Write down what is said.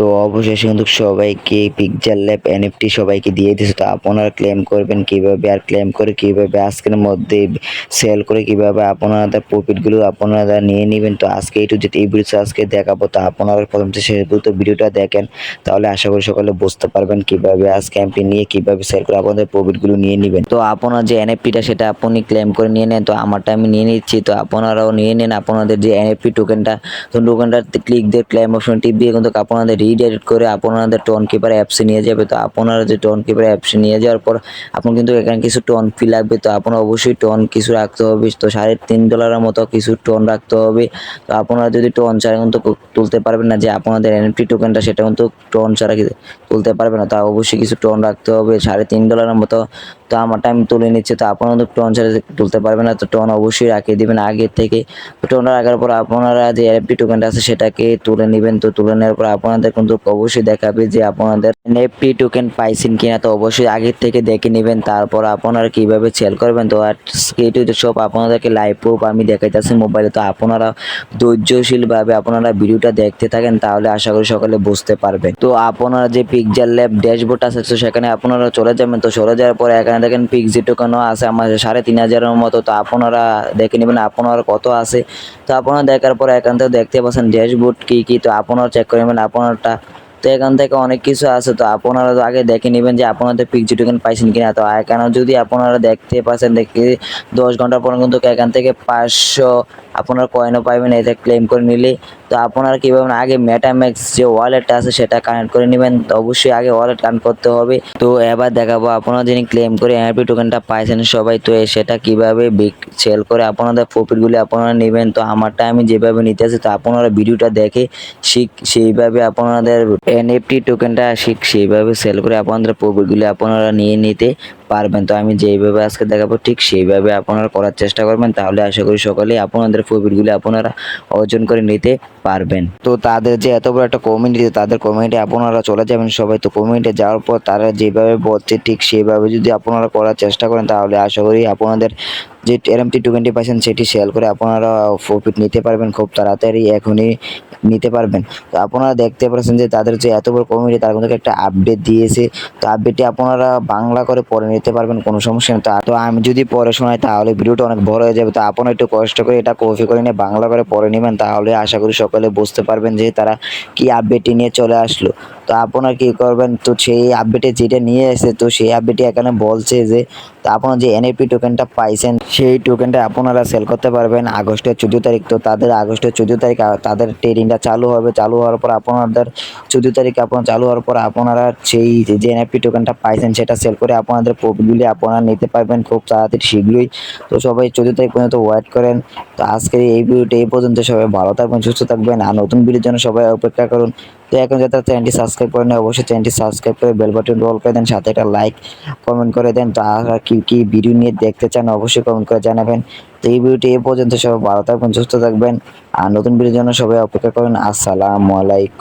তো অবশেষে কিন্তু সবাইকে পিকচার ল্যাব এনএফটি সবাইকে দিয়ে দিছে। তো আপনারা ক্লেম করবেন কিভাবে, আর ক্লেম করে কিভাবে আজকের মধ্যে সেল করে কিভাবে আপনাদের প্রফিটগুলো আপনারা নিয়ে নেবেন। তো আজকে এই টু জেড এই ভিডিওতে আজকে দেখাবো। তো আপনারা প্রথম থেকে শেষ পর্যন্ত ভিডিওটা দেখেন, তাহলে আশা করি সকলে বুঝতে পারবেন কিভাবে আজ ক্যাম্পেইন নিয়ে কিভাবে সেল করে আপনাদের প্রফিটগুলো নিয়ে নেবেন। তো আপনার যে এনএফটিটা সেটা আপনি ক্লেম করে নিয়ে নেন। তো আমারটা আমি নিয়ে নিচ্ছি, তো আপনারাও নিয়ে নেন আপনাদের যে এনএফটি টোকেনটা। তো টোকেনটাতে ক্লিক দিয়ে ক্লেম অপশন টিপ দিয়ে কিন্তু আপনাদের রিডাইরেক্ট করে আপনাদের টোন কিপার অ্যাপসে নিয়ে যাবে। তো আপনারা যে টোন কিপার অ্যাপসে নিয়ে যাওয়ার পর আপনার কিন্তু এখানে কিছু টোন ফি লাগবে। তো আপনার অবশ্যই টোন কিছু রাখতে হবে। তো $3.5 মতো কিছু টোন রাখতে হবে। তো আপনারা যদি টোন ছাড়া কিন্তু তুলতে পারবেন না, যে আপনাদের এনএফটি টোকেনটা সেটা কিন্তু টোন ছাড়া তুলতে পারবে না। তা অবশ্যই কিছু টোন রাখতে হবে $3.5 মতো। তো আমারটা আমি তুলে নিচ্ছি। তো আপনারা তো টোন ছাড়া তুলতে পারবেন না, তো টোন অবশ্যই রাখিয়ে দিবেন আগে থেকে। তো টোন রাখার পর আপনারা যে এনএফটি টোকেনটা আছে সেটাকে তুলে নেবেন। তো তুলে নেওয়ার পর আপনাদের কিন্তু অবশ্যই দেখাবে যে আপনাদের এনএফটি টোকেন পাইছেন কিনা। তো অবশ্যই আগের থেকে দেখে নেবেন, তারপর আপনারা কিভাবে সেল করবেন। তো আজকে সব আপনাদেরকে লাইভ প্রুফ আমি দেখাইতেছি মোবাইলে। তো আপনারা ধৈর্যশীলভাবে আপনারা ভিডিওটা দেখতে থাকেন, তাহলে আশা করি সকলে বুঝতে পারবেন। তো আপনারা যে পিকচার ল্যাব ড্যাশবোর্ড আছে, তো সেখানে আপনারা চলে যাবেন। তো চলে যাওয়ার পরে এখানে দেখেন পিক্সি টোকেনও আছে আমার 3,500-এর মতো। তো আপনারা দেখে নেবেন আপনার কত আছে। তো আপনারা দেখার পরে এখান থেকে দেখতে পাচ্ছেন ড্যাশবোর্ড কি। তো আপনারা চেক করে নেবেন আপনারটা। তো এখান থেকে অনেক কিছু আছে, তো আপনারা আগে দেখে নেবেন যে আপনাদের পিক্সি টোকেন পাইছেন কিনা। তো এখানে যদি আপনারা দেখতে পাচ্ছেন, দেখে 10 ঘন্টা পর কিন্তু এখান থেকে 500 আপনার কয়েনও পাইবেন এটা ক্লেম করে নিলে। তো আপনারা কীভাবে আগে মেটাম্যাক্স যে ওয়ালেটটা আছে সেটা কানেক্ট করে নেবেন। তো অবশ্যই আগে ওয়ালেট কানেক্ট করতে হবে। তো এবার দেখাবো আপনারা যিনি ক্লেম করে এনএফটি টোকেনটা পাইছেন সবাই, তো সেটা কীভাবে সেল করে আপনাদের প্রফিটগুলি আপনারা নেবেন। তো আমারটা আমি যেভাবে নিতেছি, তো আপনারা ভিডিওটা দেখে সেইভাবে আপনাদের এনএফটি টোকেনটা সেইভাবে সেল করে আপনাদের প্রফিটগুলি আপনারা নিয়ে নিতে পারবেন। তো আমি যেইভাবে আজকে দেখাবো ঠিক সেইভাবে আপনারা করার চেষ্টা করবেন, তাহলে আশা করি সকলেই আপনাদের প্রফিটগুলি আপনারা অর্জন করে নিতে পারবেন। তো তাদের যে এত বড় একটা কমিউনিটি, তাদের কমিউনিটি আপনারা চলে যাবেন সবাই। তো কমিউনিটি যাওয়ার পর তারা যেভাবে বলছে ঠিক সেইভাবে যদি আপনারা করার চেষ্টা করেন, তাহলে আশা করি আপনাদের যে এনএফটি টোকেনটি পাইছেন সেটি সেল করে আপনারা প্রফিট নিতে পারবেন খুব তাড়াতাড়ি, এখনই নিতে পারবেন। তো আপনারা দেখতে পাচ্ছেন যে তাদের যে এত বড় কমিউনিটি, তার মধ্যে একটা আপডেট দিয়েছে। তো আপডেটটি আপনারা বাংলা করে পড়ে নিতে পারবেন, কোনো সমস্যা নেই। তো আমি যদি পড়ে শোনাই তাহলে ভিডিওটা অনেক বড় হয়ে যাবে। তো আপনারা একটু কষ্ট করে এটা কপি করে নিয়ে বাংলা করে পড়ে নেবেন, তাহলে আশা করি সকলে বুঝতে পারবেন যে তারা কি আপডেটটি নিয়ে চলে আসলো। তো আপনারা কি করবেন, তো সেই আপডেটে যেটা নিয়ে এসে, তো সেই আপডেটে এখানে বলছে যে তো আপনারা যে এনএফটি টোকেনটা পাইছেন সেই টোকেনটা আপনারা সেল করতে পারবেন আগস্টের 14 তারিখ। তো তাদের আগস্টের 14 তারিখ তাদের ট্রেডিংটা চালু হবে। চালু হওয়ার পর আপনাদের 14 তারিখ আপনার চালু হওয়ার পর আপনারা সেই যে এনএফটি টোকেনটা পাইছেন সেটা সেল করে আপনাদের প্রফিটগুলি আপনারা নিতে পারবেন খুব তাড়াতাড়ি শীঘ্রই। তো সবাই 14 তারিখ পর্যন্ত ওয়েট করেন। তো আজকের এই ভিডিওটা এই পর্যন্ত। সবাই ভালো থাকবেন, সুস্থ থাকবেন, আর নতুন ভিডিওর জন্য সবাই অপেক্ষা করুন। তো এখন যারা চ্যানেলটি সাবস্ক্রাইব করেন অবশ্যই চ্যানেলটি সাবস্ক্রাইব করে বেল বাটন রোল করে দেন, সাথে একটা লাইক কমেন্ট করে দেন। তো আর কি ভিডিও নিয়ে দেখতে চান অবশ্যই কমেন্ট করে জানাবেন। তো এই ভিডিওটি এই পর্যন্ত। সবাই ভালো থাকবেন, সুস্থ থাকবেন, আর নতুন ভিডিওর জন্য সবাই অপেক্ষা করুন। আসসালামু আলাইকুম।